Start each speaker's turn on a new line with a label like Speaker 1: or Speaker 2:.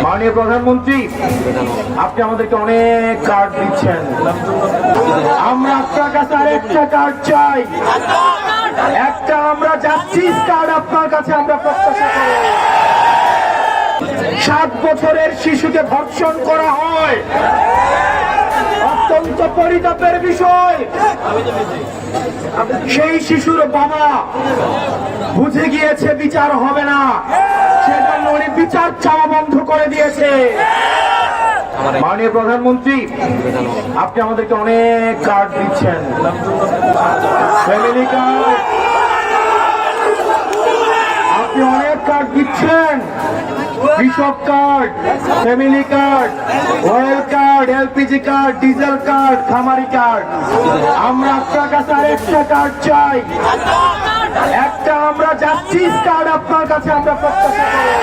Speaker 1: মাননীয় প্রধানমন্ত্রী, আপনি আমাদেরকে অনেক কার্ড দিচ্ছেন, আমরা আপনার কাছে আরেকটা কার্ড চাই। একটা আমরা জাস্টিস কার্ড আপনার কাছে আমরা প্রত্যাশা করি। 7 বছরের শিশুকে ধর্ষণ করা হয়, অত্যন্ত পরিতাপের বিষয়। সেই শিশুর বাবা বুঝে গিয়েছে বিচার হবে না, সেজন্য উনি বিচার চাওয়া বন্ধ করে দিয়েছে। মাননীয় প্রধানমন্ত্রী, আপনি আমাদেরকে অনেক কার্ড দিচ্ছেন, ফ্যামিলি কার্ড, আপনি অনেক কার্ড দিচ্ছেন, কৃষক card, family card, well card, LPG card, diesel card, খামারি কার্ড। আমরা আপনার কাছে আরেকটা কার্ড চাই। একটা আমরা জাস্টিস কার্ড আপনার কাছে আমরা প্রত্যাশা করি।